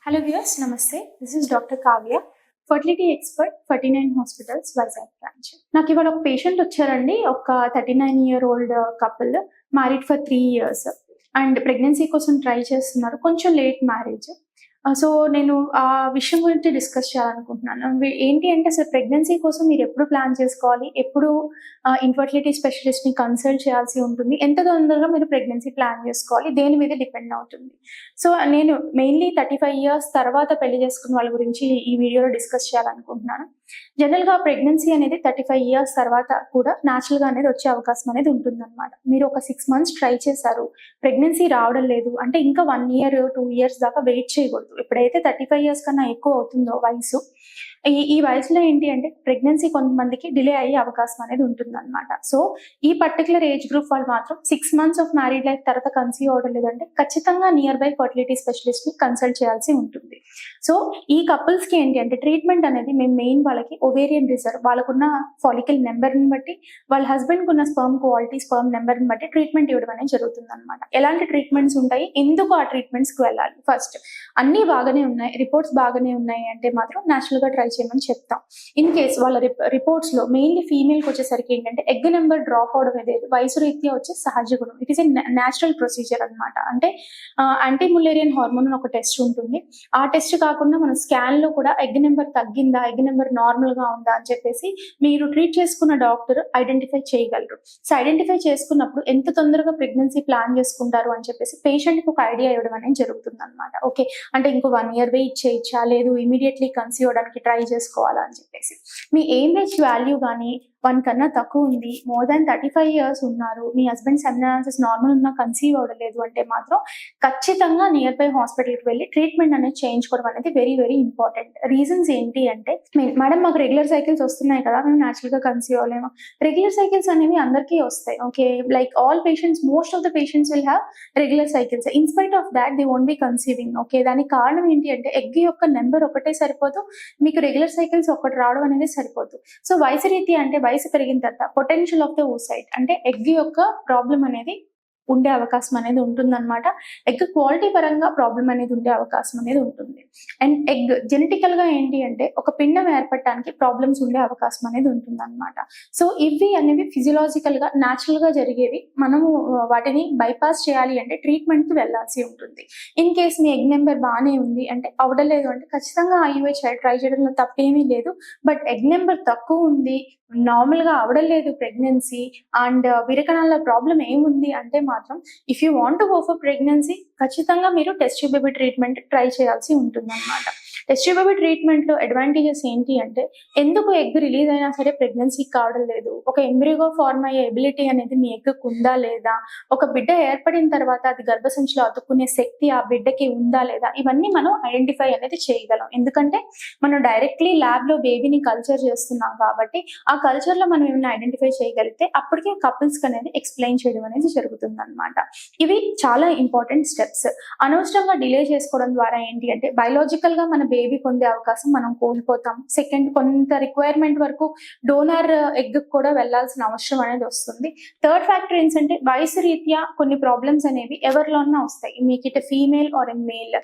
Hello viewers, Namaste. This is Dr. Kavya, fertility expert, 39 hospitals Vizag branch. నాకు ఇవాళ ఒక patient వచ్చారండి. ఒక 39-year-old couple, married for 3 years and pregnancy కోసం try చేస్తున్నారు. కొంచెం లేట్ మ్యారేజ్. సో నేను ఆ విషయం గురించి డిస్కస్ చేయాలనుకుంటున్నాను. ఏంటి అంటే అసలు ప్రెగ్నెన్సీ కోసం మీరు ఎప్పుడు ప్లాన్ చేసుకోవాలి, ఎప్పుడు ఇన్ఫర్టిలిటీ స్పెషలిస్ట్ని కన్సల్ట్ చేయాల్సి ఉంటుంది, ఎంత తొందరగా మీరు ప్రెగ్నెన్సీ ప్లాన్ చేసుకోవాలి, దేని మీద డిపెండ్ అవుతుంది. సో నేను మెయిన్లీ 35 years తర్వాత పెళ్లి చేసుకున్న వాళ్ళ గురించి ఈ వీడియోలో డిస్కస్ చేయాలనుకుంటున్నాను. జనరల్గా ప్రెగ్నెన్సీ అనేది 35 years తర్వాత కూడా న్యాచురల్గా అనేది వచ్చే అవకాశం అనేది ఉంటుందన్నమాట. మీరు ఒక 6 months ట్రై చేశారు, ప్రెగ్నెన్సీ రావడం లేదు అంటే ఇంకా 1 year 2 years దాకా వెయిట్ చేయకూడదు. ఎప్పుడైతే 35 years కన్నా ఎక్కువ అవుతుందో వయసు, ఈ వయసులో ఏంటి అంటే ప్రెగ్నెన్సీ కొంతమందికి డిలే అయ్యే అవకాశం అనేది ఉంటుందన్నమాట. సో ఈ పర్టికులర్ ఏజ్ గ్రూప్ వాళ్ళు మాత్రం 6 months ఆఫ్ మ్యారీడ్ లైఫ్ తర్వాత కన్సీవ్ అవడం లేదంటే ఖచ్చితంగా నియర్ బై ఫర్టిలిటీ స్పెషలిస్ట్ ని కన్సల్ట్ చేయాల్సి ఉంటుంది. సో ఈ కపుల్స్ కి ఏంటి అంటే ట్రీట్మెంట్ అనేది మేము మెయిన్ వాళ్ళకి ఓవేరియన్ రిజర్వ్, వాళ్ళకున్న ఫాలికల్ నెంబర్ని బట్టి, వాళ్ళ హస్బెండ్ కున్న స్పర్మ్ క్వాలిటీ, స్పర్మ్ నెంబర్ని బట్టి ట్రీట్మెంట్ ఇవ్వడం అనేది జరుగుతుంది అనమాట. ఎలాంటి ట్రీట్మెంట్స్ ఉంటాయి, ఎందుకు ఆ ట్రీట్మెంట్స్కి వెళ్ళాలి, ఫస్ట్ అన్నీ బాగానే ఉన్నాయి, రిపోర్ట్స్ బాగానే ఉన్నాయి అంటే మాత్రం న్యాచురల్గా ట్రై చేయమని చెప్తాం. ఇన్ కేస్ వాళ్ళ రిపోర్ట్స్ లో మెయిన్లీ ఫీమేల్కి వచ్చేసరికి ఏంటంటే ఎగ్ నెంబర్ డ్రాప్ అవడం అనేది వయసు రీత్యా వచ్చే సహజ గుణం. It is a natural procedure అనమాట. అంటే యాంటీ ములేరియన్ హార్మోన్ ఒక టెస్ట్ ఉంటుంది. ఆ టెస్ట్ కాకుండా మన స్కాన్ లో కూడా ఎగ్ నెంబర్ తగ్గిందా, ఎగ్ నెంబర్ నార్మల్ గా ఉందా అని చెప్పేసి మీరు ట్రీట్ చేసుకున్న డాక్టర్ ఐడెంటిఫై చేయగలరు. సో ఐడెంటిఫై చేసుకున్నప్పుడు ఎంత తొందరగా ప్రెగ్నెన్సీ ప్లాన్ చేసుకుంటారు అని చెప్పేసి పేషెంట్ కి ఒక ఐడియా ఇవ్వడం అనేది జరుగుతుంది అనమాట. ఓకే అంటే ఇంకో 1 year వెయిట్ చేయొచ్చా, లేదు ఇమీడియట్లీ కన్సీవ్ అవడానికి ట్రై చేసుకోవాలా అని చెప్పేసి. మీ ఏజ్ వాల్యూ కానీ 1 కన్నా తక్కువ ఉంది, మోర్ దాన్ 35 years ఉన్నారు, మీ హస్బెండ్ సెమినాలిసిస్ నార్మల్ ఉన్నా కన్సీవ్ అవ్వలేదు అంటే మాత్రం ఖచ్చితంగా నియర్ బై హాస్పిటల్కి వెళ్ళి ట్రీట్మెంట్ అనేది చేయించుకోవడం అనేది వెరీ వెరీ ఇంపార్టెంట్. రీజన్స్ ఏంటి అంటే, మేడం మాకు రెగ్యులర్ సైకిల్స్ వస్తున్నాయి కదా, మేము న్యాచురల్గా కన్సీవ్ అవ్వలేము. రెగ్యులర్ సైకిల్స్ అనేవి అందరికీ వస్తాయి. Okay like all patients, most of the patients will have regular cycles. In spite of that they won't be conceiving. Okay దానికి కారణం ఏంటి అంటే ఎగ్ యొక్క నెంబర్ ఒకటే సరిపోదు, మీకు రెగ్యులర్ సైకిల్స్ ఒకటి రావడం అనేది సరిపోదు. సో వయసు రీతి అంటే వయసు పెరిగిన తర్వాత పొటెన్షియల్ ఆఫ్ ద ఓసైట్ అంటే ఎగ్ యొక్క ప్రాబ్లం అనేది ఉండే అవకాశం అనేది ఉంటుందన్నమాట. ఎగ్ క్వాలిటీ పరంగా ప్రాబ్లం అనేది ఉండే అవకాశం అనేది ఉంటుంది. అండ్ ఎగ్ జెనెటికల్ గా ఏంటి అంటే ఒక పిండం ఏర్పడటానికి ప్రాబ్లమ్స్ ఉండే అవకాశం అనేది ఉంటుందన్నమాట. సో ఇవి అనేవి ఫిజియలాజికల్ గా న్యాచురల్ గా జరిగేవి. మనము వాటిని బైపాస్ చేయాలి అంటే ట్రీట్మెంట్ కి వెళ్లాల్సి ఉంటుంది. In case me egg number బాగానే ఉంది అంటే అవడలేదు అంటే ఖచ్చితంగా ఐయుఐ ట్రై చేయడంలో తప్పేమీ లేదు. బట్ ఎగ్ నెంబర్ తక్కువ ఉంది, నార్మల్ గా అవడం లేదు ప్రెగ్నెన్సీ అండ్ విరకణాల ప్రాబ్లం ఏముంది అంటే మాత్రం if you want to go for pregnancy ఖచ్చితంగా మీరు test tube baby treatment try చేయాల్సి ఉంటుంది అనమాట. టెస్ట్ ట్యూబ్ బేబీ ట్రీట్మెంట్ లో అడ్వాంటేజెస్ ఏంటి అంటే, ఎందుకు ఎగ్ రిలీజ్ అయినా సరే ప్రెగ్నెన్సీ కావడం లేదు, ఒక ఎంబ్రియోగా ఫార్మ్ అయ్యే ఎబిలిటీ అనేది మీ ఎగ్ ఉందా లేదా, ఒక బిడ్డ ఏర్పడిన తర్వాత అది గర్భసంచిలో అతుక్కునే శక్తి ఆ బిడ్డకి ఉందా లేదా, ఇవన్నీ మనం ఐడెంటిఫై అనేది చేయగలం. ఎందుకంటే మనం డైరెక్ట్లీ ల్యాబ్ లో బేబీని కల్చర్ చేస్తున్నాం కాబట్టి ఆ కల్చర్ లో మనం ఏమైనా ఐడెంటిఫై చేయగలిగితే అప్పటికే కపుల్స్ అనేది ఎక్స్ప్లెయిన్ చేయడం అనేది జరుగుతుంది అనమాట. ఇవి చాలా ఇంపార్టెంట్ స్టెప్స్. అనవసరంగా డిలే చేసుకోవడం ద్వారా ఏంటి అంటే బయోలాజికల్ గా మన బేబీ పొందే అవకాశం మనం కోల్పోతాం. సెకండ్, కొంత రిక్వైర్మెంట్ వరకు డోనర్ ఎగ్ కూడా వెళ్లాల్సిన అవసరం అనేది వస్తుంది. థర్డ్ ఫ్యాక్టర్ ఏంటంటే వయసు రీత్యా కొన్ని ప్రాబ్లమ్స్ అనేవి ఎవరిలోన్నా వస్తాయి, మీకు ఇటు ఫీమేల్ ఆర్ మేల్.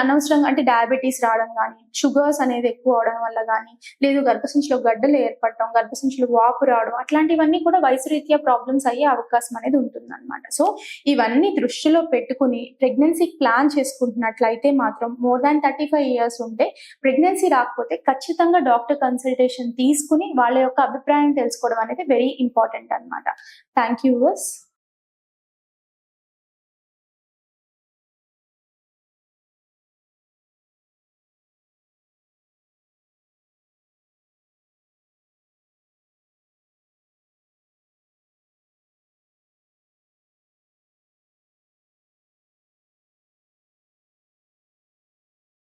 అనవసరంగా అంటే డయాబెటీస్ రావడం కానీ, షుగర్స్ అనేది ఎక్కువ అవడం వల్ల కానీ, లేదు గర్భసంచిలో గడ్డలు ఏర్పడటం, గర్భసంచిలో వాపు రావడం, అట్లాంటివన్నీ కూడా వయసు రీత్యా ప్రాబ్లమ్స్ అయ్యే అవకాశం అనేది ఉంటుంది అనమాట. సో ఇవన్నీ దృష్టిలో పెట్టుకుని ప్రెగ్నెన్సీ ప్లాన్ చేసుకుంటున్నట్లయితే మాత్రం మోర్ దాన్ 35 years ఉంటే ప్రెగ్నెన్సీ రాకపోతే ఖచ్చితంగా డాక్టర్ కన్సల్టేషన్ తీసుకుని వాళ్ళ యొక్క అభిప్రాయం తెలుసుకోవడం అనేది వెరీ ఇంపార్టెంట్ అనమాట. Thank you.